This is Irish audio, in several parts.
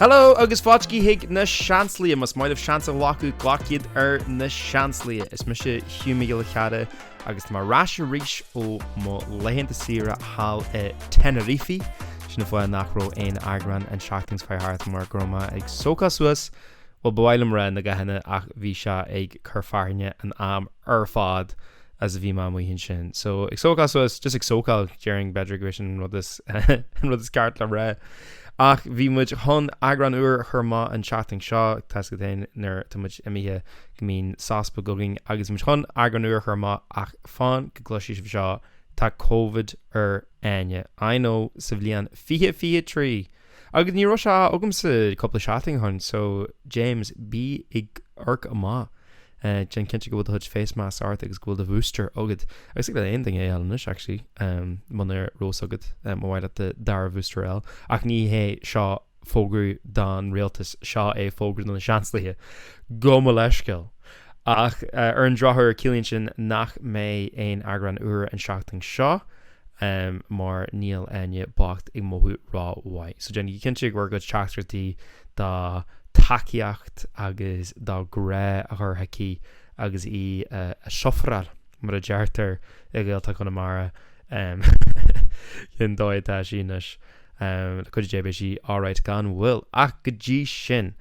Hello, agus fáilte Thig Na Seansálaithe mas maidh seansalaithe ghlaciad Na Seansálaithe. Is me se Hugh le cheada agus tá ráis ríis ó mo leitheanta sira hall Tenerife. Sinna bhfuil nachró aon Eagrán an seachtainí fearr mar groma ag soca suas ó bhhailm ra na gahanana ach bhí se ag chur an am fád as a bhí má muohinn sin. So ag soca suas, just ag socail during bedra vision rud is ceart le ra. Ach bhí muid chun Eagrán uair churma an seachtainí seo tas go dain nar tá muid imithe go mín sáspa going agus muid chun Eagrán uair churma ach fáin go gluisí seo tá COVID Áine. I know sa bhliain 23 agus ní ro se agam sa coppla seachtainí chun, so James bí ag orc amá. Jen cinnte go bhfuil thuid face mask art agus go bhfuil de bhúster agad. Agus ag le aon thing é ealanis, actually, man rós agad mhaid at the dar bhúster eil. Ach ní hé seo fógrú don réaltas seo é fógrú na Seansálaithe. Go mo leisceil. Ach ar an drothir cílíonn sin nach mé aon Eagrán uair an seachtainí seo mar níl Áine bacht ag mothú rá bhaid. So Jen cinnte go go teachtartaí dá takeíocht agus dá gré a chur haicí agus í a siofrar mar a deartar ag gailta chun amara cin dóid tá síneis chuid débé sí áráid gan bhfuil ach go dtí sin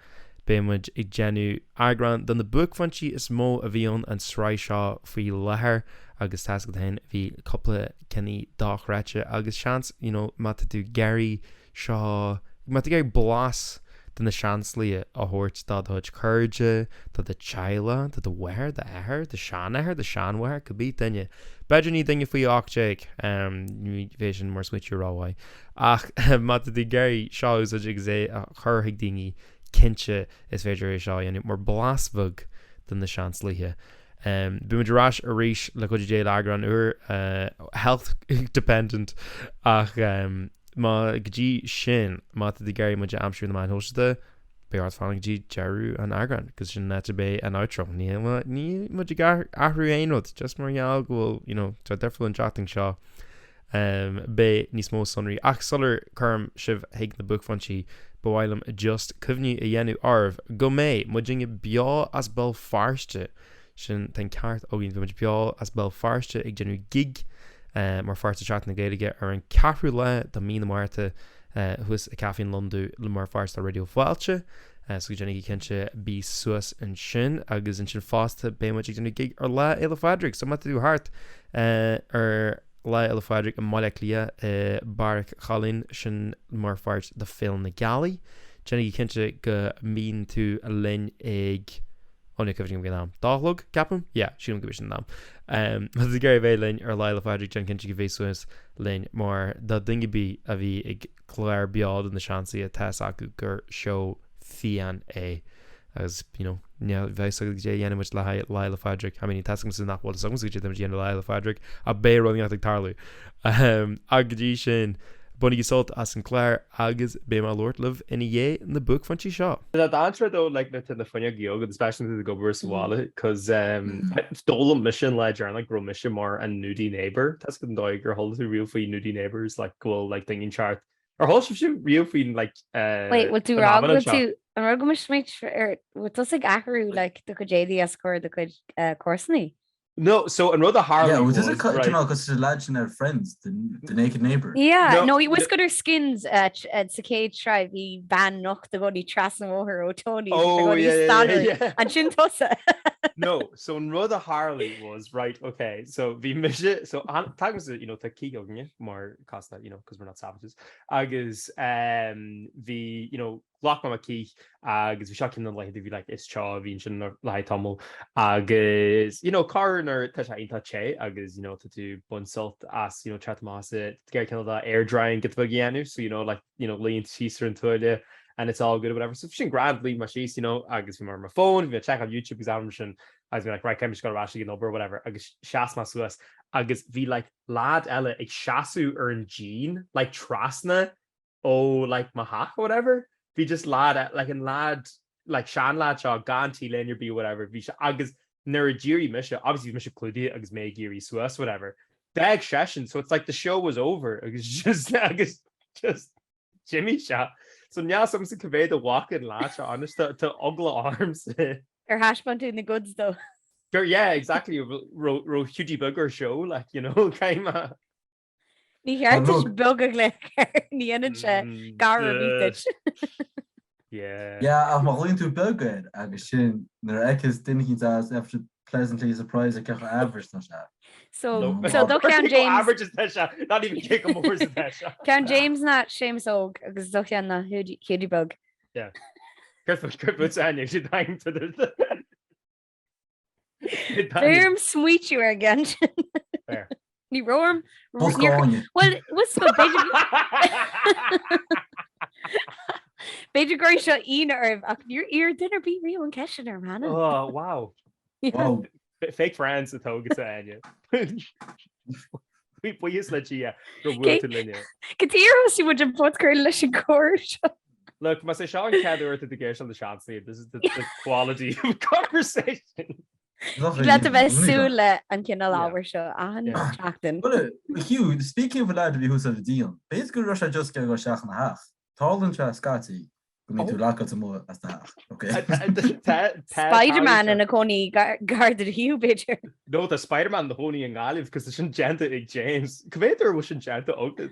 bémuid ag genú Eagrán don na Buaicphointí is mó a bhíon an Sraith seo faoi lethir agus tas go hain bhí coppla cenní dáchráite agus seans mata tú geirí seo mata geirí blas den na Seansálaithe a thuirt dá thuid chuirde dá de teile dá de bhair de éair de seanathair de seanmhair go bí daine beidir ní daine faoi ácht ní bhééis sin mar switú ráhaid ach mata tú geirí seo is ag sé a churthaigh daoine cinse is féidir é seo dhéanamh mar blasbhug den na Seansálaithe. Bhí muid ráis a ríis le chuid dé Eagrán uair health dependent ach má gotí sin mata dí geirí muide amsú na main hóiste be art fáinnig dí dearú an Eagrán cos sin neta bé an outro ní muide gar ahrú aonrod just margheall gohfuil tá deirfuil an seachtainí seo bé níos mó sonraí ach solar chum sibh ag na Buaicphointí bhhailm just cumhniú a dhéanú arbh go mé mu dinge beá as bell farste sin ten ceart óginn bhí muid beá as bell farste ag genú gig mar farste seacht na Gaeilge ar an ceathrú le do mí Márta thus a caifín Londú le mar farste a radio Fáilte so Jenny cinnte bí suas an sin agus an sin fásta bé muid ag genú gig ar le eile fadric so mata dú hart ar le eile fadric an maiile lia barc chalín sin mar fart de fé na Galí. Jenny cinnte go mín tú a linn ag onnig cyfring gyda am. Dachlog, capam? Yeah, siwn gybys yn am. Mas gary fe lyn ar lael o fadrig jan cyntig i feiswys lyn mor da dyngu bi a fi ag clair biod yn y siansi a tes ac gur show fian e. As, feis ag jay yen which lael o fadrig. I mean, i tasg mys yn napwol song sy'n gyda yen lael o fadrig a be rolling at ag tarlu. Ag di sin Bunny salt as an Claire agus be my Lord live in a ye in the Buaicphointí seo. That answer though, like na funny geog, especially to the gober swallow, because stole mission ledger and like grow mission more and nudie neighbor. That's good dog or hold the real for nudie neighbors like cool like thinking chart. Or hold some real for like wait, what do wrong with you? I'm going to make sure what does like acharú like the JD score the good courseny. No, so another Harley. Yeah, was it because the lads and their friends, the naked neighbor? Yeah, no, he was good at skins at Cicade Tribe. He ban knocked the body trass and over o Tony. Oh, yeah. And Shin Tosa. No, so another Harley was right. Okay, so the mission. So tag was the key more cost that because we're not savages. Agus the Loch ma key agus vi shocking the like like is cha vision like tumble agus coroner touch che agus to do bun salt as chat mas to get kind of that air drying get the gianu so lean cheeser and toilet and it's all good or whatever so she grab leave my sheets agus vi my phone vi check on YouTube examination I was like right I'm just gonna rush over whatever agus shas mas us agus vi like lad ella ag shasu an jean like trasna like mahak or whatever. Bhí just lad like Sean lad seo gantí lenar bí whatever bhí se agus nuair a ddíirí mise obviously mise clúdaí agus mé géirí suas whatever bag session so it's like the show was over agus just Jimmy shot So neas some sa cyfeid a walk-in lá honest to ogla arms. Hashbun na goods though. Yeah, exactly. Ro Hugh Bugger show, like, you know, kind of. Ní cheartas bugad le ní anan se gar bhíte. Yeah, I'm going to Belgrade agus sin nar echas duine after pleasantly surprised at cecha average na se. So do cean James average is not even kick him more than that. Cean James na Seamus óg agus do cean na Hugh bug. Yeah. Careful Anya, she's dying to the Fairm sweet you again. Fair. Ní roim. Well, what's the Beidir gro seo Aine ach your dinner be real an ceisian man. Oh, wow. Wow. Fake friends at Thig to Anya. We use let you go to linear. Catíir si would an phodchraoladh leis an cóir. Look, must say Sean Cadder to the gear on the Shansley. This is the quality of conversation. Let a bheith súil an cinál ábhar seo an teachtain. Well, Hugh, speaking of a lad who's a deal, basically Russia just go seach na half. Talent Scotty. Go to lack of more as that. Okay. Spider-Man in a coney guarded Hugh picture. No, the Spider-Man the honey and Olive because it's Genta James. Commander was Genta outlet.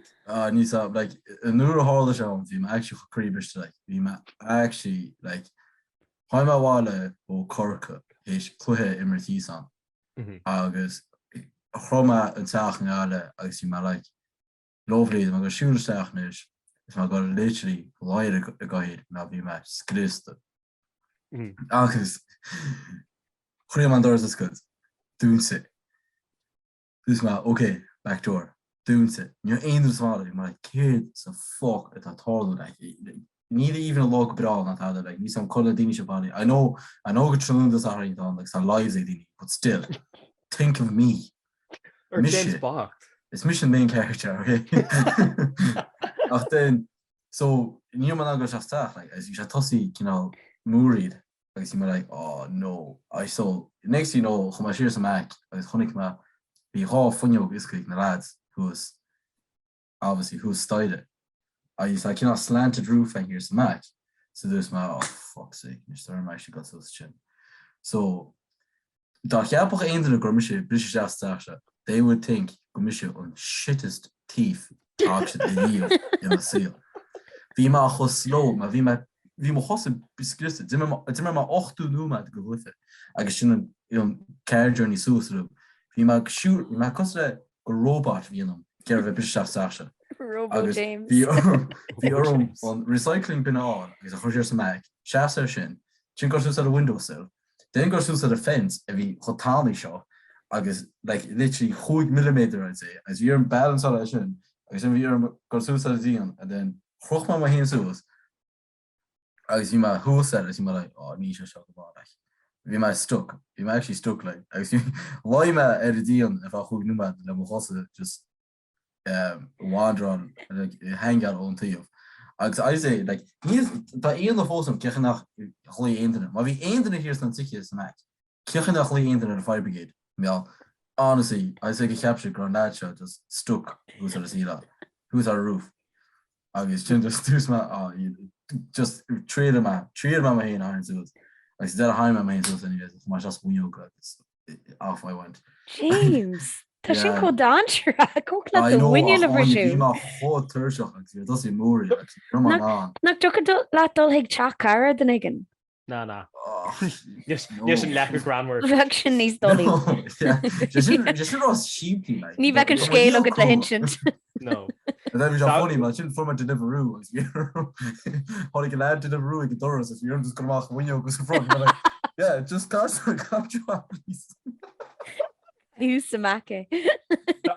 Needs up like a neural hall show. I'm actually creepish like we actually like how my walla or corca is clear in Martisan. Agus Roma and Sachan I see my like lovely. I'm going to shoot Sachan is my God literally light a guide now be my scrist. Agus Chriman doors is good. Doing it. This my okay back door. Doing it. You're in the small. My kid so fuck at a total like need even a local bra not how like need some color Danish body. I know good tremendous are done like some lives but still think of me. Or James Bond. It's mission main character, okay? Then so you man go just like as you should tossy, you know, mooried. Like you like, oh no. I saw next you know how much here's a Mac, like Honig ma be half funny is quick the lads who's obviously who's started. I used like slanted roof and here's the Mac. So there's my oh fuck's sake, Mr. I actually got those chin. So that yapach end of the Gormisha British they would think Gormisha on shittest teeth option in the seal. Vima hos slow, ma vima hos biscrist. Zimmer ma 8 numa to go with it. I guess you know car journey suicide. Vima shoot ma costa go robot vienum. Care of a British Sasha. Robo James. The on recycling bin on is a hosher mag. Shafter shin. Chin goes to the windowsill. Then goes to the fence every hotali show. I guess like literally chuig millimeter I'd say. As you're in balance on that shin. I guess you're goes to the Zion and then Rochman my hands was. I guess you might who said it, you might like, oh Nisha shot about like we might stuck. We might actually stuck like I guess why ma Edidion if I chuig number the just wander on like hang out on to I say like he's but in the wholesome kirchen nach goeie internet maar wie internet hier staan zich is maak kirchen nach goeie internet the fire brigade well honestly I say capture ground that shot just stuck who's our seal who's our roof I guess just do my just trade him my hand iron so like that high my main so anyways my just when you got off I went James Tá sin có dáir cóla do bhaine le bhrisú. Má cho tuirseach agus dosí mór nach tu ledul ag teach cara den igen. Na. Yes an le granward. Bheith sin níos dolí. Just rás sheepy like. Ní bheith an scéal agad le hinsint. No. That was funny man sin forma deliveroo. Honig lad deliveroo ag doras if you're just going off when you go front like yeah just cast you please. Hugh Samake.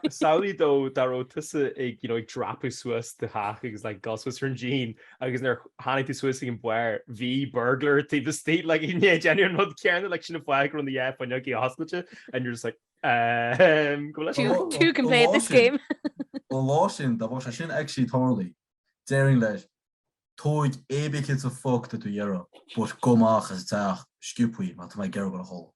Saudi though daro tusa ag drapu Swiss the hack is like gas was her Jean agus they're hanny to Swiss in where V burglar type of state like in genuine not caring like she flag on the app when you're hospital and you're just like two can play this game. Well Lawson that was sin actually totally daring that toid ebe kids of fuck that to Euro but gomach as tach stupid but my girl got a hole.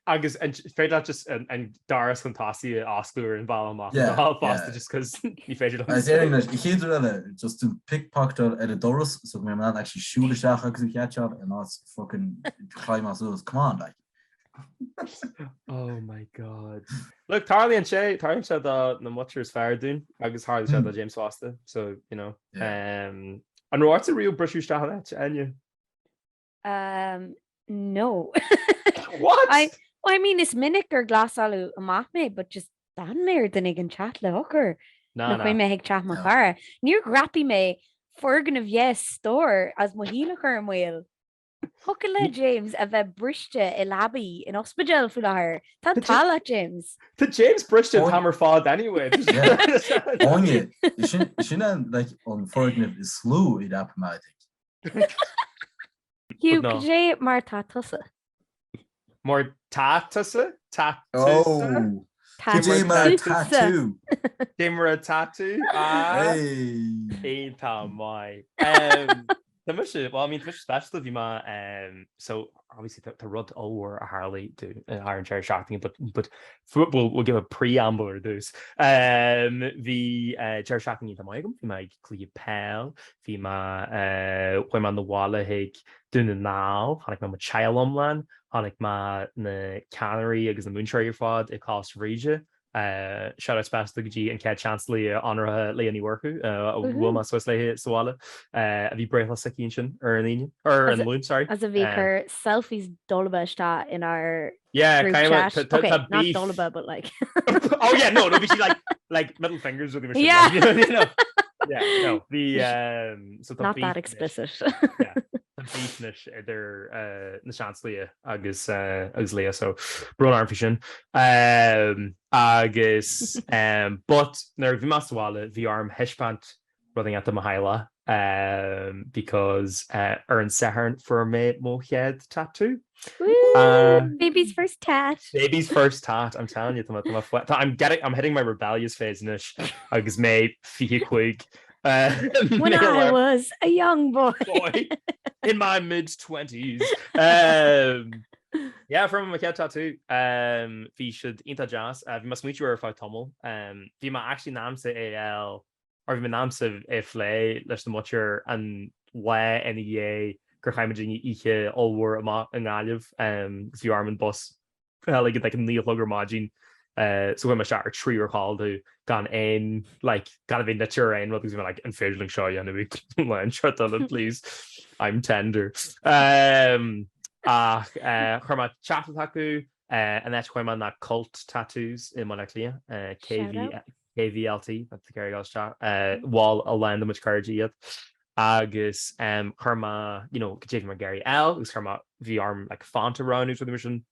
agus and féidir just an daras chun tasí oscúir an bhall amach hall fásta just cos ní féidir chéidir eile just to pickpocket at a doras so mé man actually siúla seach agus ceatseach and that's fucking climb as come on like oh my god look Tarly and Shay the muchers fair dún agus hard the James Foster so you know and what's a real British style Áine no what I mean is minic or glasáú amach mé but just dan méir den ag an chat le hocker na chuoi mé ag chat mar cara níor grappi mé forgan a bhé store as mo híle chu an mhil Hoca le James a bheith briste I labí in ospedal fu láthir tá talla James Tá James briste hammer fád anyway Áine sinna like an forgan is slú I dap ma Hugh sé mar tá tusa More tatasa? Oh, tattoo. Dimmer tattoo? Hey, my. Well, I mean, especially if you so obviously to rud over a Harley to Iron Chair shocking, but we'll give a preamble or those. The chair shocking into my cleave pal, Fima, when on the wall, hig, doing the now, Hanik ma child omlan, Hanik ma na cannery, agus the moonshire fod, it costs Regia. Shout out special G and Cat Chancellor honor Leonie Worku Wilma Swiss Swala a bhí breithle sa cín or an loon sorry as a bhí selfies dolba sta in our kind of okay, not dolba but like oh yeah no be she like middle fingers with him yeah you know yeah no the so not that explicit yeah beefnish idir na seachtainí agus Leah so brún arm sin agus but nar bhí masháile bhí arm hispant running at the Mahaila because ar an sehern for me mohead tattoo baby's first tat I'm telling you I'm hitting my rebellious phase nish agus me fi chuig when I was a young boy in my mid-20s yeah from my cat tattoo fi should inta jazz vi must meet you if I tumble vi ma actually namse AL or vi namse phléigh leis na muir an le NEA gur chaimimejing ihe allwar an galibh vi arm bus like an nílogger margin so when my shot tree or called to gan ein like kind of in the terrain what was like and failing show you and we shut down please I'm tender chuma chat taku and that's why man that cult tattoos in Monaco KVLT that's the carry shot wall a land much courage yet agus chuma you know my Gary L who's chuma the arm like font around who's with the mission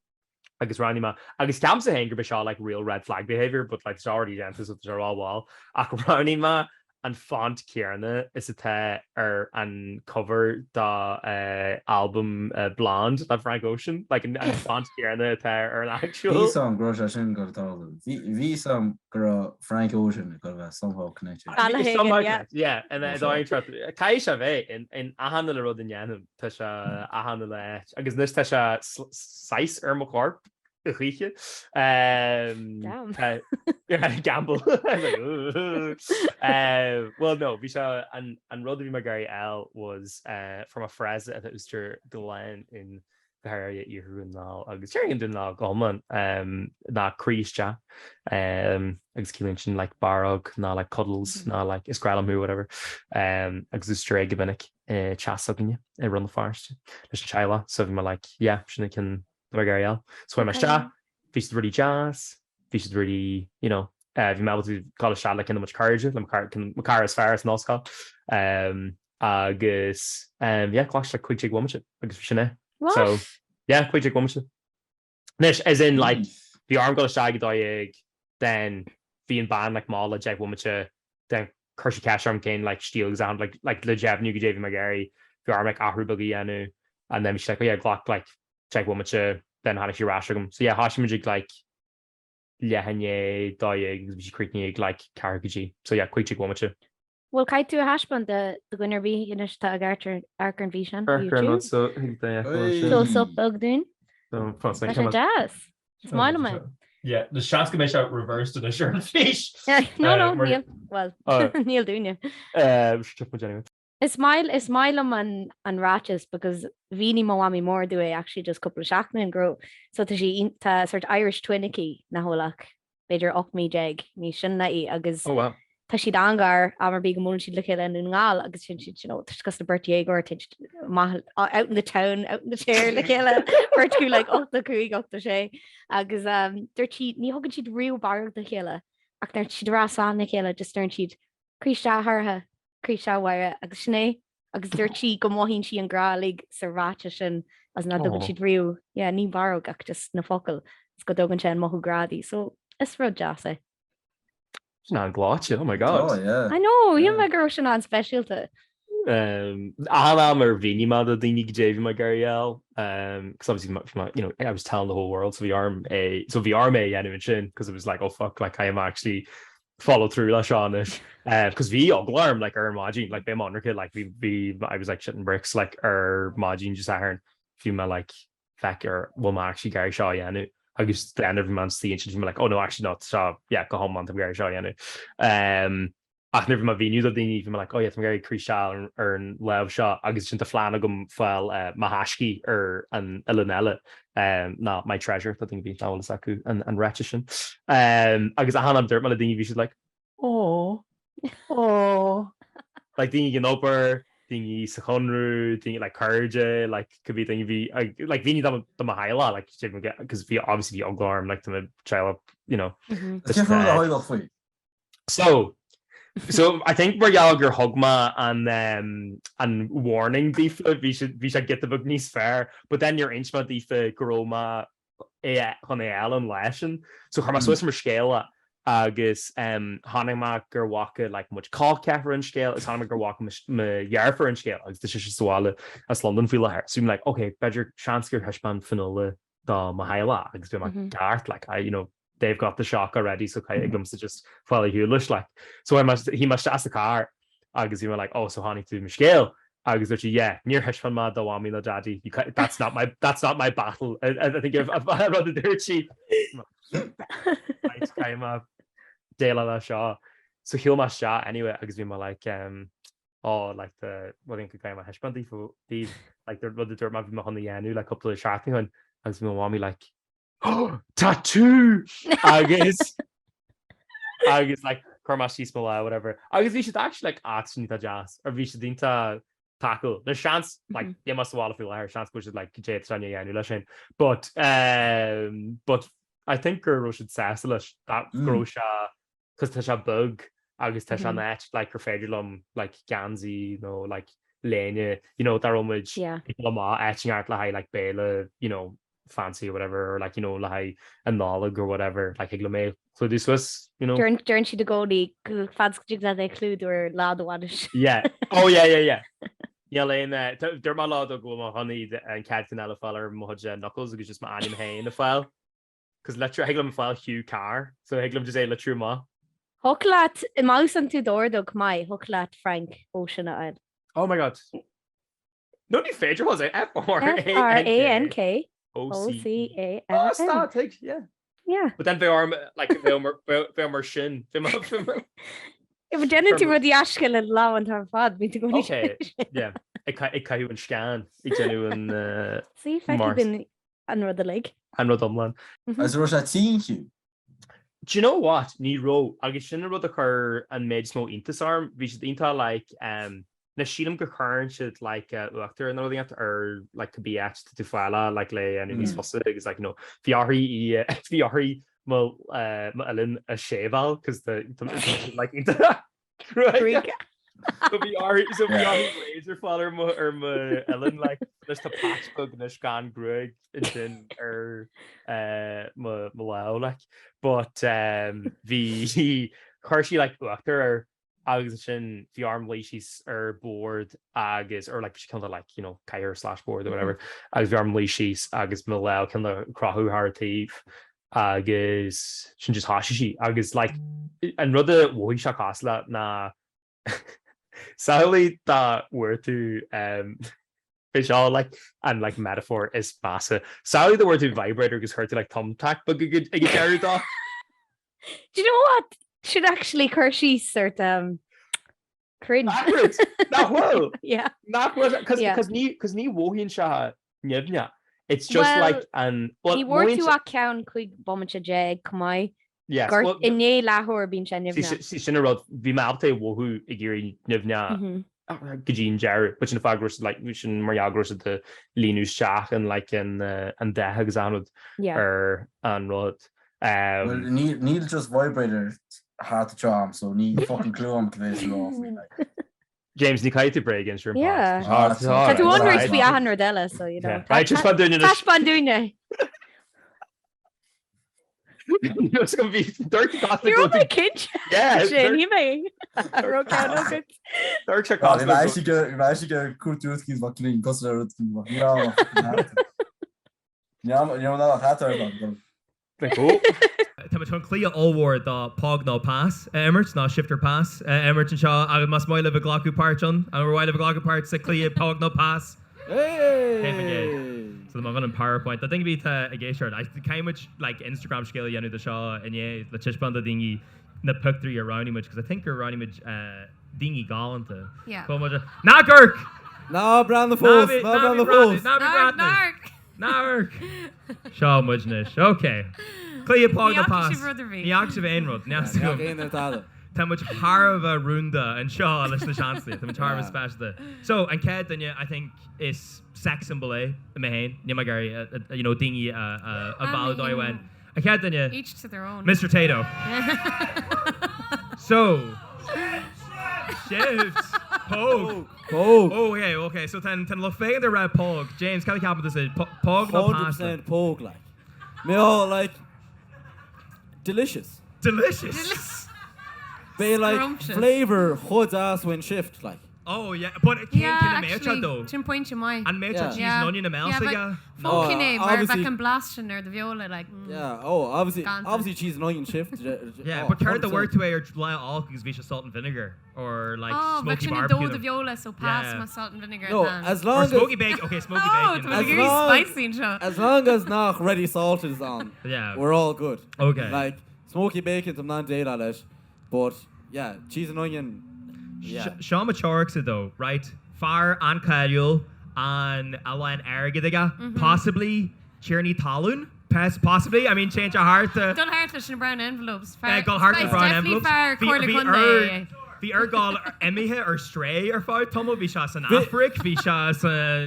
agus ranima agus tamsa hanger be like real red flag behavior but like there's already dances with their all wall ranima and font Kierna is a and cover the album Blonde that Frank Ocean like and font Kierna or an actual song V song girl Frank Ocean somehow connected yeah and then I try to Kaisha ve in ahandle rodinyanum tasha ahandle agus this tasha size McCorp gamble well no Visha and Rodney McGarry L was from a phrase that was to the land in the area Eagrán now agus sharing did now Goldman na Creesja agus Keelinchen like Barog na like Cuddles na like Iskralam whatever agus stray gibinic chasogin run the forest there's Chila so my like yeah she can McGarry so I'm a shot fish really jazz fish really you know if you're able to call a shot like in much courage Macar as far as Nosca agus yeah clash like quick check woman agus so yeah quick check woman nish as in like the arm got a shaggy dog then being banned like mall Jack woman then Kershi cash arm cane like steel exam like the Jeff New JV McGarry the arm like ahru buggy and then she's like oh yeah Glock like check woman then had she rashagum so yeah Hashimajig like lehanye doig she creaking like carcagy so yeah quick check woman well kai tú a haspan the winner be in sta garter arcan vision so so bug dún so jazz Smáil me. Yeah, the seans go mé se reversed in a sure fish. No, níl. Well, níl dúine. Is smile an ratches because Vini Moami more do actually just couple of shackman and grow. So to she sort of Irish twinicky na holak. Beidir up me jeg ní sin na agus tá si dangar amar big mún si le an ngáil agus sin gus the birthday or out in the town out in the chair le birthday like 8 chuig 8 sé agus dirtí ní hogan siad riú bar de chéile ach nar si rá san na chéile just stern siad críiste hartha críiste waire agus sné agus dúirtí go mthín si an grálig sa ráte sin as na dogan siad riú ní barog ach just na focail is go dogan sé an mothú gradí so is rud deasa. Not gláte, oh my god. Oh, yeah. I know, you my girl should on specialty. I'm a Vini mother the Davy my Gariel. Because obviously I was telling the whole world so VR may animation because it was like, oh fuck, like I am actually follow through that Seanish. Because we all glarm like our margin, like be monarchy, like I was like shitting bricks, like our margin just a few my like feck or will actually Gary Shaw yanu. I guess the end of the month the ancient like, oh no, actually not. So yeah, go home month of Gary Shaw yanu. I've never my venue that they even like, oh yeah, I'm Gary Crishal or Lev Shaw. I guess into Flanagan file Mahashki or and Elanella. Not my treasure, I think be Saku and Ratchishin. I guess I had dirt man you should like, oh like thingy upper thingy secondary thingy like courage like could be thingy like Vinny the Mahaila like because we obviously the alarm like to child so I think we're your hugma and warning beef we should get the book nice fair but then your inchma beef groma on the Allen lesson so how much Swiss scale agus hanimach gur waka like much call keffer in scale is hanimach gur waka me yarfer in scale agus this is swala as London feel her so I'm like okay better chance gur hishman finale da mahaila agus be my dart like I they've got the shock already so I comes to just follow Hugh like so he must ask the car agus he were like oh so honey to me scale agus yeah near hishman ma da wami no daddy that's not my battle I think I've rather dirt sheet Dale Shaw so he'll my shot anyway because we like like the what I think my hashband for these like the dirt might be on the yanu like couple of shopping on as my mommy like oh tattoo I guess like Karmashi small whatever I guess we should actually like ask jazz or we should into tackle there's chance like they must have feel her chance which is like yanu but I think girl should say that grosha because Tasha bug agus Tasha net like her fedulum like Ganzi like Lenya that image etching art like Bela fancy or whatever or like like a knowledge or whatever like Iglame so this was during she to go the fads they clued or lad wadish yeah oh yeah Lane they're my lad go honey and cat and file moja knuckles because just my anime hay in the file because let your Higlam file Hugh car so Higlam just say let your ma Hocklat mouse and to door dog my Hocklat Frank Ocean oh my god no new feature was it F-R-A-N-K O-C-A-N oh start Thig yeah but then they are like filmer shin if identity were the ashkel and law and her fad me to go okay yeah I can't even scan it's genuine see if I could been under the leg I'm not Dumlan as there was a teen Hugh do you know what ní ro agus sin rud occur an méid smó intasarm bhí si inta like na sílam go churn should like uachtar an ruí or like could be asked to file like le and these is like fiarrí mal Ellen a sheval because the like inta right so we are laser father or Ellen like just a patch bug and a scan greg and then Malau like but the Hershey like actor agus sin fiarm leishis board agus or like she kind of like Kair / board or whatever agus fiarm leishis agus Malau kind of crahu hartif agus sin just hashishi agus like and rudder wohisha kasla na Sally that were to It's all like and like metaphor is massive. Sorry, the word to vibrator gets hurt to like thumbtack, but good I get carried off. Do you know what? Should actually Kershey sort cringe. Backwards. Not well. Yeah. Not well because ní wohin sha nevnya. It's just like an He wore to achan chuig bommate jeg cumai. Yes. Well, in ne lahor bin she nevna. Si sin rod vi mabte wohu igiri nevnya. Gajin Jerry, which in the fagros like which in Mariagros at the Linus Shach and like in and the Hexanod and Rod. Well, need just vibrator hard to charm, so need fucking clue on this off. James, ní caiite break against your yeah. Tá tú wonder to be Ahan Rodella, so you know. I just want doing it. Tash bandune. It's gonna be dirty. You're my kid. Yeah. Jenny me. Rocano good. Dirty. We actually get cool truths what clean because they're yeah. Yeah, you know that hat Tá tún clia óhór dá pág ná pass emmert ná shifter pass emmert an seo agus mas moile a glacu páirtún an bhile a glacu páirt sa clia pág ná pass. So the moment in PowerPoint, I think it's a gay shirt. I kind of like Instagram scale, you know, the show and yeah, the chishbanda dingy, the puck through your round image because I think your round image dingy gallant. Yeah. Nah, Kirk. No, brand the fools. No, brand the fools. Nark. Shaw mujnish. Okay. Clear pog the pass. The active Einrod. Now Tá much Harva Runda and Shaw leis na seansalaithe. Tá much Harva special. So and Ked then I think is sex symbol in my hand. Nima Gary you know dingy a valid I went. I Ked then each to their own. Mr Tayto. So shift poke. Okay. So then look fake the red pog. James, can I cap this pog no pasta. 100% pog like. Me all like delicious. They like flavor hood ass when shift like. Oh yeah, but it can't kill a though. Chin point your mind. And mecha cheese and onion and melsa yeah. Funky name, where back and blasting or the viola like. Yeah. Oh, obviously cheese and onion shift. Yeah, but turn the word to or lie all because we should salt and vinegar or like smoky barbecue. Oh, but the viola so pass my salt and vinegar. No, as long as smoky bacon. Okay, smoky bacon. As long as not ready salt is on. Yeah, we're all good. Okay. Like smoky bacon, I'm not date on it, but yeah, cheese and onion. Yeah. Sean Machorix though, right? Fearr an Cairiúil and Alain Ergidiga, possibly Tierney Talún. Possibly, I mean, change your heart. Don't heart in brown envelopes. Go heart in brown envelopes. The Ergal Emihe or Stray or five Tomo Vishas and Afric Vishas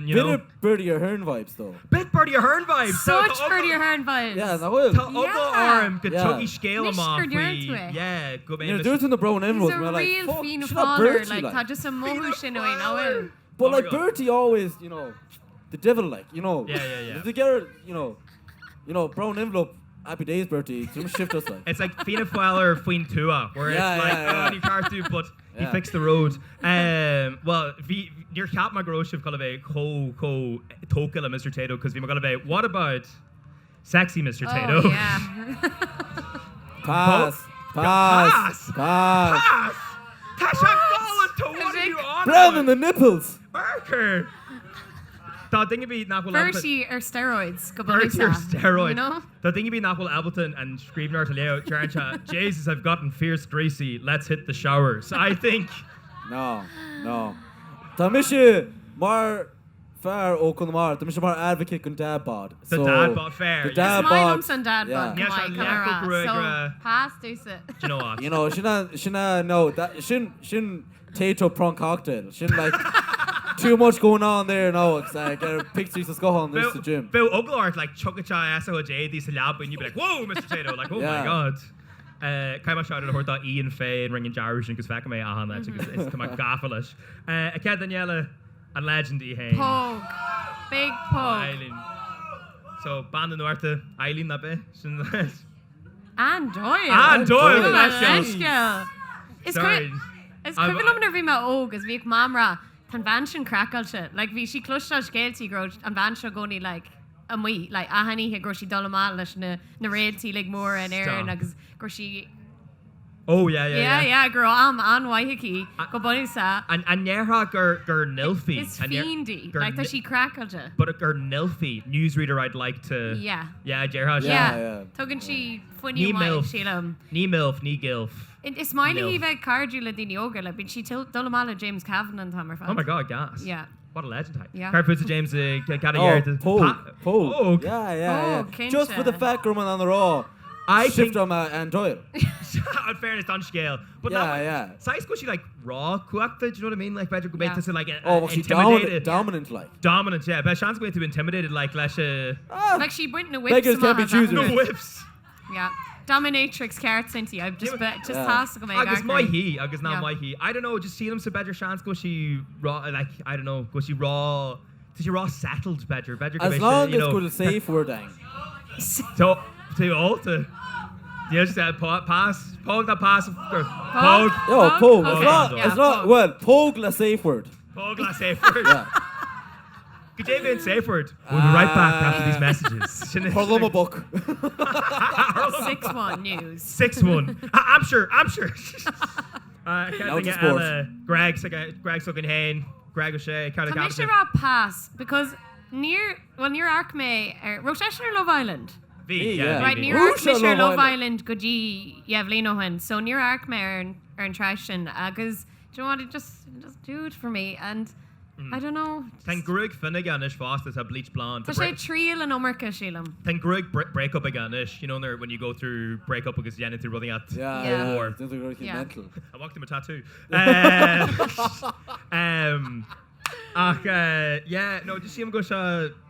you know. Bit of Birdie or Hearn vibes though. Bit Birdie or Hearn vibes. Such Birdie or Hearn vibes. Yeah, that will. Arm could chuggy scale them off. Yeah, good man. You know, do it in the brown envelopes. He's a real fiend father, like just a mohu shinoin. I will. But like Bertie always, you know, the devil, like you know. Yeah. Together, you know, brown envelope. Happy days, Bertie. Shift us like. It's like Fianna Fáil or Fine Tua, where it's like you can't do, but he fixed the road. Well, your cap my grosh of kind of a co tokil Mr Tayto because we got a what about sexy Mr Tayto? Oh, yeah. Pass. Tasha Golan to what are you on? Brown in the nipples. Barker. That thing be Napoli Bertie or steroids. Bertie or steroids. You know? That thing be Napoli Appleton and Scrivener to Leo Charcha. Jesus, I've gotten fierce greasy. Let's hit the showers. I think. No. Tá mishe mar fearr ó Connemara. Tá mishe mar advocate gon dad bod. The dad bod fair. The dad bod. My mum's and dad bod. Yes, So pass do it. Do you know what? You know, shouldn't no that shouldn't Tayto prawn cocktail. Shouldn't like. Too much going on there now. It's like pictures of go on this the gym. Bill Uglart like Chuckachai SOJ these lab and you'd be like, whoa, Mr. Tayto, like, oh my god. Kaima shouted her that Ian Faye and ringing Jarush and Gusvaka me ahan that it's to my gaffalish. Akad Daniela and Legend Hey. Pog. Big pog. So Banda Norte, Eileen na be. And Doyle. It's sorry. It's equivalent of my og as Vic Mamra. Tan vansion crackalche like vi she clusta skelti growth and vansha goni like a we like ahani he groshi dolamal na realty like more and Aaron agus groshi Oh yeah. Gur am an waihiki go bunny sa. And nearha gur nilfi. It's fiendy. Like that she crackled. But gur nilfi newsreader I'd like to. Yeah. Yeah, Gerha. Yeah. Tugan she funny mai shelam. Ní milf, ní gilf. It's smiley eve cardula din yoga like bin she Dolomala James Cavan and Hammer fan. Oh my god, gas. Yeah. What a legend type. Yeah. Card puts James Pogue. Yeah. Just for the fat woman on the raw. I shift them and Doyle. In fairness, on scale. But yeah. Size go she like raw kuakta, do you know what I mean? Like better go back to like she dominant like. Dominant, yeah. But Sean's going to be intimidated like like she went in a whip. Beggars can't be choosers. No whips. Yeah. Dominatrix card Cinti. I've just has to go make Agus my he, agus not my he. I don't know, just see them so better Sean's go she raw like I don't know, go she raw. Does she raw settled better? As long as good a safe wording. So to Alta. Yes, that pass. Pogue that pass. Pogue. Yo, Pogue. It's not well, Pogue la safe word. Pogue la safe word. Yeah. Could you even safe word? We'll be right back after these messages. Hold a book. 6-1 news. 6-1. I'm sure. Greg sucking Hain. Greg O'Shea. Commissioner pass because near arc me Rochester Love Island. Right near arc Commissioner Love Island could you Yevlino hen. So near arc me and Trashin agus do you want to just do it for me and I don't know. Thank Greg Finnegan is fast as a bleach blonde. But I trial and Omerka Shelam. Thank Greg break up again ish. You know when you go through break up because Janet through running at war. Mental. I walked him a tattoo. No, just see him go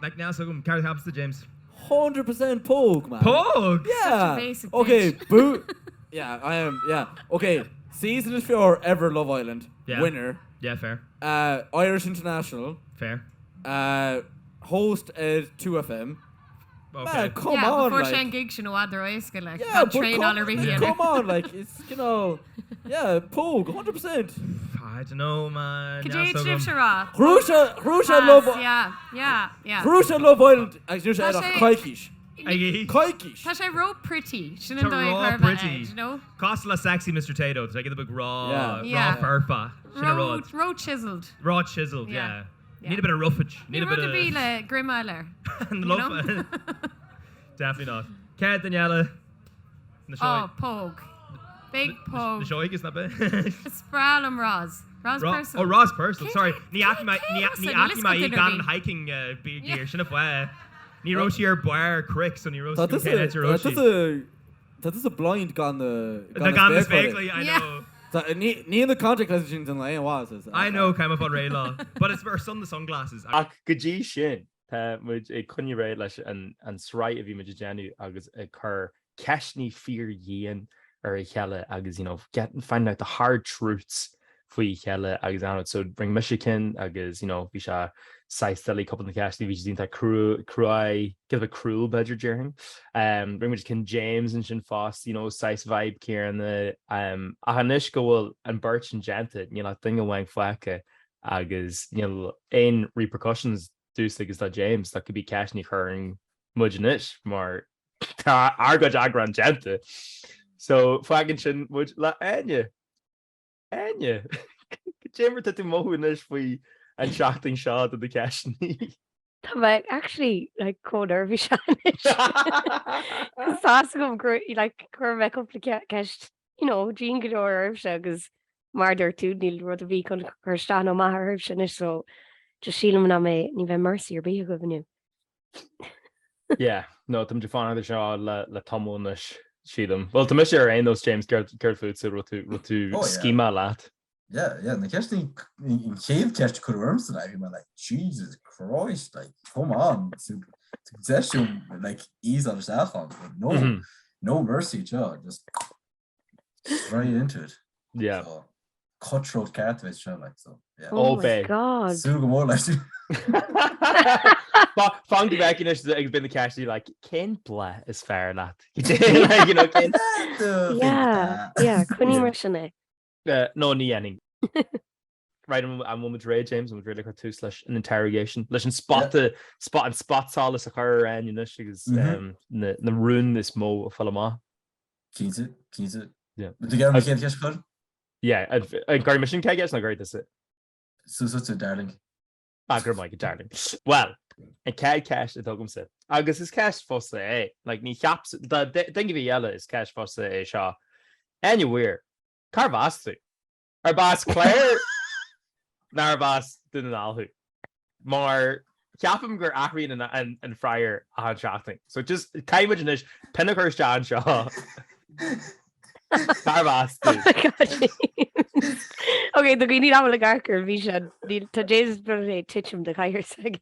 like now so carry happens to James. 100% Pogue, man. Pogue? Yeah. Okay, boo. Yeah, I am. Yeah. Okay. Season is for ever Love Island. Yeah. Winner. Yeah, fair. Irish International. Fair. Host at 2FM. Okay. Man, come on. Before like, Shane gigs, what like train all come on, like it's Pogue, 100%. I don't know, man. Could you trip Shara? Crucial Love. Yeah. Crucial Love Island. I just had a Kaikish. Tasha wrote pretty. Shouldn't I pretty. You know? Costa sexy Mr Tayto. To get the big raw furfa. Raw chiseled. Raw chiseled, yeah. Need a bit of roughage. Need a bit of be like Grimmeiler. Definitely not. Cat Daniela. Pogue. Big Pogue. The show is not bad. Spral and Roz. Roz Person. Oh, Roz Person. Sorry. Niaki my Eagrán hiking gear. Shouldn't have Ní roisiar buir cricks and ní roisiar that is a blind gan the vaguely I know. Ní in the contact messaging in lane was. I know came up on Raylaw, but it's for some the sunglasses. Gajee shin muid a cunny ré leis an Sraith a bhí muid genu agus a chur ceisní fear dhéan ar a cheile agus find out the hard truths faoi cheile agus an so bring Michigan agus bhí se Saisteli couple in the cast, we just didn't give a cruel bedger jeering. Bring me Ken James and Shin Foss, size vibe here and the Ahanish go and Birch and Janted, thing of wang flaka agus, in repercussions do stick is that James that could be cashing her and mudgenish more argo Eagrán Janted. So flagging Shin would la Áine. Jammer to mohunish we and seachtainí shot of the cashni. But actually, like co-nervy shanish. Sassagum like curve up the cash, Jean Gador because Marder too neil wrote a week on Kirstano Mahar shanish so just sheelum na me nive mercy or be a good Yeah, no, them Jafana the Shaw la Tomonish sheelum. Well, to miss your ain those James Gerd food so to schema lat. Yeah, and the Kirsten in cave catch could worms tonight. I'm like, Jesus Christ, like, come on. Succession, like, ease on yourself on. No mercy, Joe. Just right into it. Yeah. So, cutthroat catfish, like, so, yeah. Oh my God. Suga more like Funky backiness has been the cash, like, Ken Blah is fair, lad. Ken. Yeah, Quinny Mershane. No, ní enning. Right, I'm with Ray James. I'm with Ray like two / an interrogation. Listen, spot solace a car and because the rune this mo of Falama. Keys it. Yeah. But you get cash card? Yeah, gar mission can get na great is it. So darling. Backer Mike darling. Well, and cash it dogum said. Agus is cash for say, like ni chaps the thing of yellow is cash for say shaw. Anywhere. Carvastu. Our boss Claire. Our boss didn't all who. More Capim gur Ahrin and Friar on shafting. So just Kaimage is Pinnacle John Shaw. Carvastu. Okay, the ní am le garcar bhí se tá James Brunei titim de caiir sag.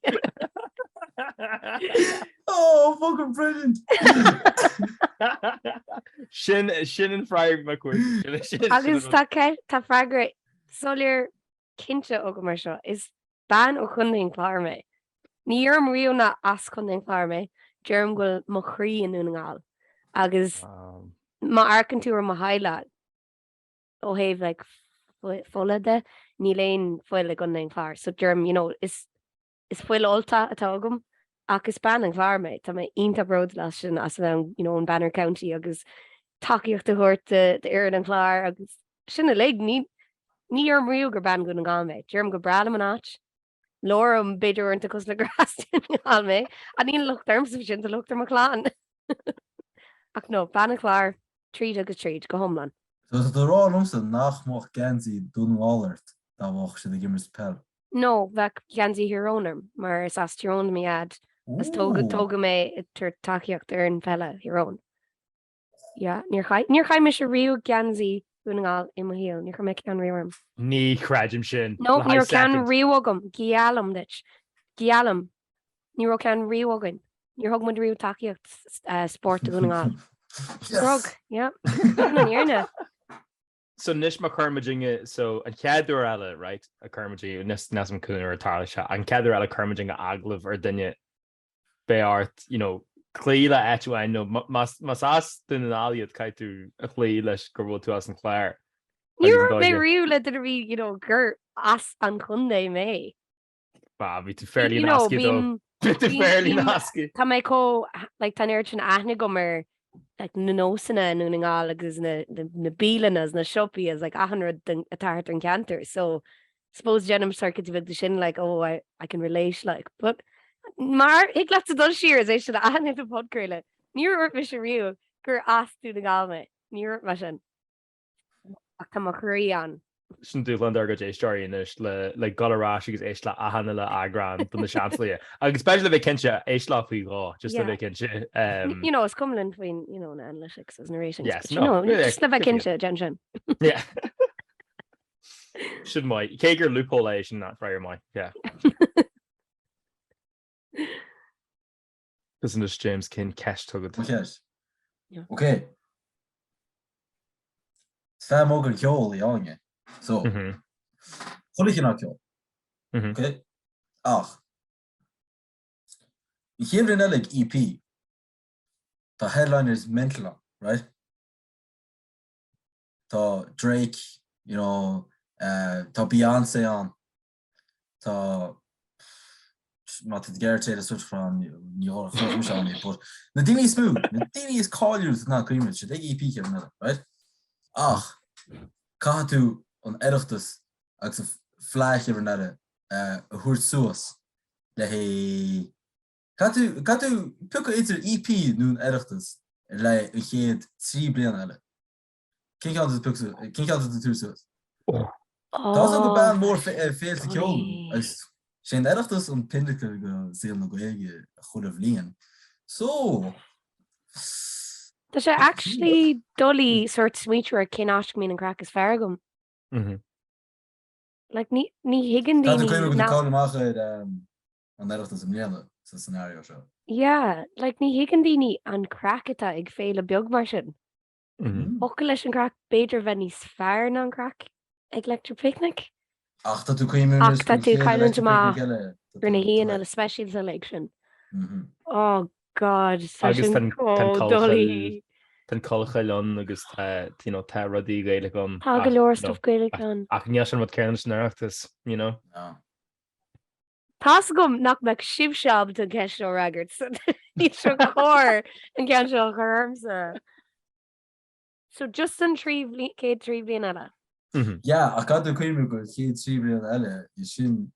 Oh, fucking brilliant. Sin and Friar McQueen. Agus tá freigra solir cinnte ó go mar seo is ban ó chunding chláir mé. Ní orm riú na as chunding chláir mé, dearm goil mo chrí in únaáil. Agus má arcan tú ar mo haile ó héh like folide ní léon foiile chunding chláir. So dearm, is foiile olta atá agam. Agus ban an chláir mé, tá mé ionta brod leis sin as an Banner County agus takeíocht a thuirt de Éireann an chláir agus sinna le ní ar mriú gur ban gon an gáil mé. Dearm go bralam an áit. Leor beidir ornta cos le grastin gáil mé. A níon lucht arm sufficient a luchttar mo chláán. Ach no, ban an chláir tríd agus tríd go homlan. So is het er al omste nachmocht Genzi doen Wallert dat wacht ze de gimmers pel. No, bheith Genzi hirónarm, mar is as tíón mi ad. As tóga mé tar takeíocht ar an fella hirón. Ja, níor chaim is a riú Genzi únaáil I mo híal, níor me cean riorm. Ní craidim sin. No, níor cean riúgam, gialam dit. Gialam. Níor cean riúgan. Níor thug mud riú takeíocht sport únaáil. Grog, yeah. Níorna. So nish ma karmajinga so an cador ala right a karmaji nis nasam kuna or tarisha an cador ala karmajinga aglav or dinya beart cleila etu I know mas as din aliat kaitu a cleilish gurbo to us and Claire. You're me riula did we gur as an kunde me. Bobby to fairly nasty though. To fairly nasty. Ta me ko like tan urchin ahne gomer like na nósanna núnaáil agus na bílanas na siopaí is like 100 a tart an canter. So suppose Jenum circuit with the shin like I can relate like but mar ik laat ze dul siar is should an it podcraoladh. Níor ort mis riú gur as tú na galme. Níor ort sin. Ach tá mar chuí an. Sin dú landar go story inis le golará agus éisle ahanana le Eagrán don na Seansalaithe. Agus special bheith cinse éisle faoi rá just le bheith cinse. It's cumlin faoin na analytics as narration. Yes, just le bheith cinse gen sin. Yeah. Should my Kager loophole é sin not friar mai. Yeah. Isn't this James Kin cash tugad? Okay. Fem ogen kjol I Áine. So. Cholig na kjol. Okay. Ach. Ik geef er net EP. The headline is mental, right? The Drake, the Beyonce on. The not het Gerrit a soort van New York but the ding is smooth. The ding is call you not agreement. Should they EP here, right? Ach, Katu on erchtes als a flash even net hoort soos. Le Katu pukke iets EP nu erchtes. Le geet 3 blian alle. King had the two soos. Dat is ook een band more veel te kopen. Zijn ergens een pindikel zeer nog heel goede vliegen. So. Does it actually dolly sort sweeter kin ask me and crack is fargum? Like ni higgin die. Dat kun je ook de koude maken aan ergens een leren. Zo'n scenario zo. Yeah, like ni higgin die niet aan cracketa ik vele bjogmarschen. Okkelish en crack beter wenn is fair aan crack. Ik lecture picnic. Ach, dat kun je me ach, dat tu caiilen ma rinne hían a special election. Oh God, agus dolly. Tan colcha leon agus tá rodí gaile gon. Tá go leor stuff gaile gon. Ach ní sin wat ceann snarachtas, Tá gom nach me sibseab an ceis ó ragart. Ní tro chóir an cean seo chumsa. So just an trí bliain eile. Ja, a cadú cuiimú go chéad 3 bliain eile is sin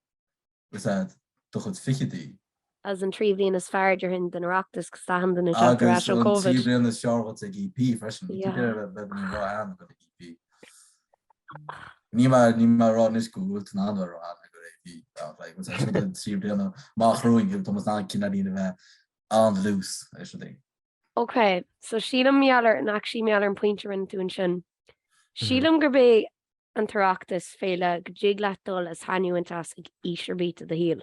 do chud fichití. As an trí bliain is fearr hin den Oireachtas go stahan den Agus an an 3 COVID. bliain is seachtainí ag EP freisin. Yeah. Ní rá an go EP. Ní mar rá is Google tan an rá an go EP. Like was actually the 3 bliain má chruig go Thomas ná cinnaí bheith an loose actually. Okay, so sílam meallar an actually meallar an pointer in tú an sin. Sílam gur bé an Oireachtas féile go jig letdul as hanúint as ag ísir bíta de híal.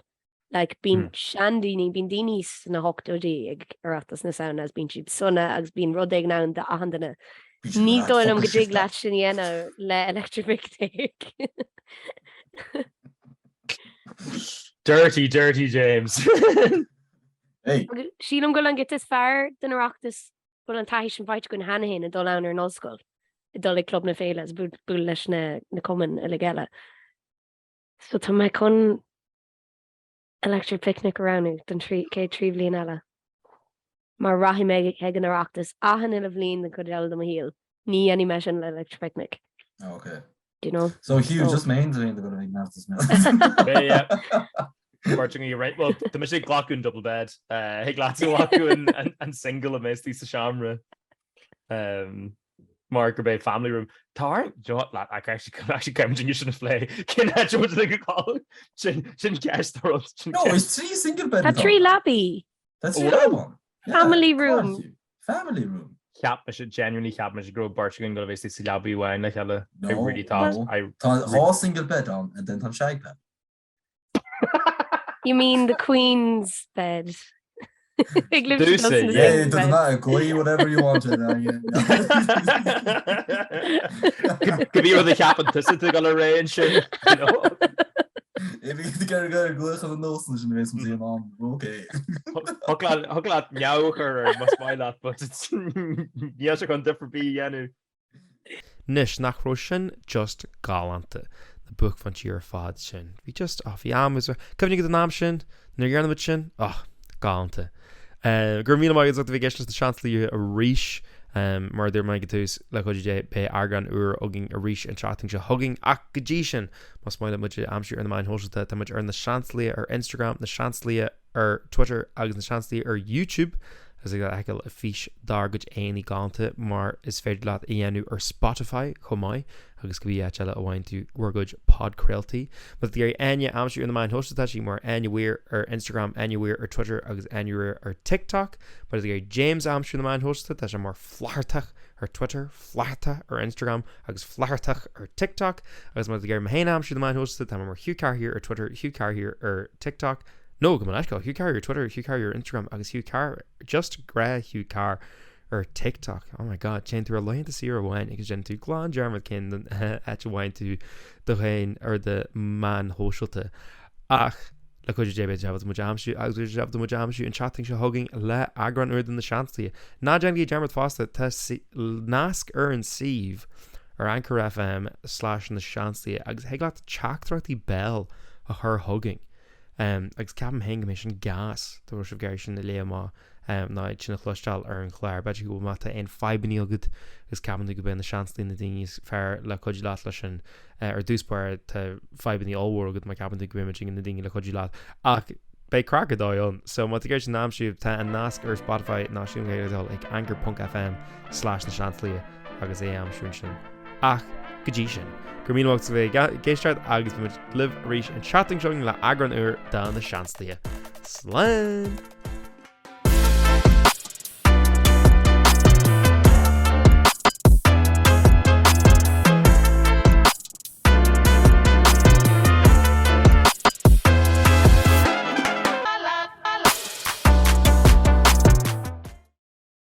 Like bín seandíní bín daoine na hochtúdaí ag Oireachtas na saona as bín siad sunna agus bín rud ag ná de ahandanna. Ní dóilm go jig leat sin dhéana le electrific. Dirty James. Hey. Sílam go an get is fearr den Oireachtas go an taithí sin bhaid gon hena héin a dul ann ar an osscoil. I dul ag club na féile as bú leis na cumann a le geile. So tá mai chun electric picnic around den trí bliain eile. Mar rahí mé ag an Oireachtas ahan ina bhliain den chud eile do híal. Ní any me sin le electric picnic. Okay. Do you know? So Hugh just mains in the go ag nastas now. Yeah. Marching you right. Well, the machine glaún double bed. Hey glaún and single amazed sa seamra. Mark Bay family room. Tar, you know what? I actually come to you shouldn't play. Can I do what they call? Shouldn't guess the road. No, it's 3 single bed. That's 3 lappy. That's the other one. Family room. Family room. Cap, I should genuinely cap. I should grow birching and go to basically see labby wine like hella. No, I really thought all single bed on and then shag bed. You mean the Queen's bed? Do say, yeah, it doesn't matter. Go eat whatever you want. Could be with the cap and this is the color range, you know. If you get a good of the nose, you know, okay. Hucklat nyaucher or must buy that, but it's yes, I can different be yenu. Nis nach Russian just galante. The Buaicphointí ar fad sin. Bhí just off Yamas. Cumnig the name sin, na ghearnamid sin. Oh, galante. Gur míle maigad bhí geisnas na seachtainí a ríis mar dúir mai go tús le chuide be Eagrán uair agin a ríis an chatting se hugging ach go dtí sin mas maile muide amsú ar na main hóisealta tá muid ar na seachtainí ar Instagram, na seachtainí ar Twitter agus na seachtainí ar YouTube as ag eil a fís dar go aoní galanta mar is féidir leat a dhéanú ar Spotify chomáid agus go bhí eile a bhain tú wargóid phodchraoladh but dí aine amsú ar na main hóisealta sí mar anywhere ar Instagram, anywhere ar Twitter agus anywhere ar TikTok but dí James amsú na main hóisealta tá sé mar flairteach ar Twitter, flairteach ar Instagram agus flairteach ar TikTok agus mar dí main amsú na main hóisealta tá mar Hugh Carr ar Twitter, Hugh Carr ar TikTok. No, go on, Hugh Carr, your Twitter, Hugh Carr, your Instagram, agus Hugh Carr, just gra Hugh Carr, or TikTok. Oh my God, chain through a line to see your wine, because gen to glán Jarmad kin at your wine to the rain or the man hóisealta. Ach, le chuide débé jabhat mu jamsú, agus dúidir jabhat mu jamsú an chatting se hugging le Eagrán uair den na seachtainí. Ná jangi Jarmad fásta tá nasc ar an sieve ar Anchor FM / na seachtainí agus heaglat teachtarachtaí bell a her hugging. Agus ceapan hanga mé sin gas do bhir sibh geir sin na léamá ná sinna chluisteáil ar an chláir beidir go mata an fibeníal go gus ceapan go ben na seachtainí na daoine fearr le chuide leat lei sin ar dúspáir tá fibení allhór go mai ceapan go imaging na daoine le chuide leat ach bei craic dóón so má gur sin námsúb tá an nasc ar Spotify náisiún géirdal ag anchor.fm / na seachtainí agus é amsún sin ach go dtí sin. Gur míle bhcht bheith géisteart agus bhfuid libh arís an chatting seoing le Eagrán uair dá na seachtainí. Slán!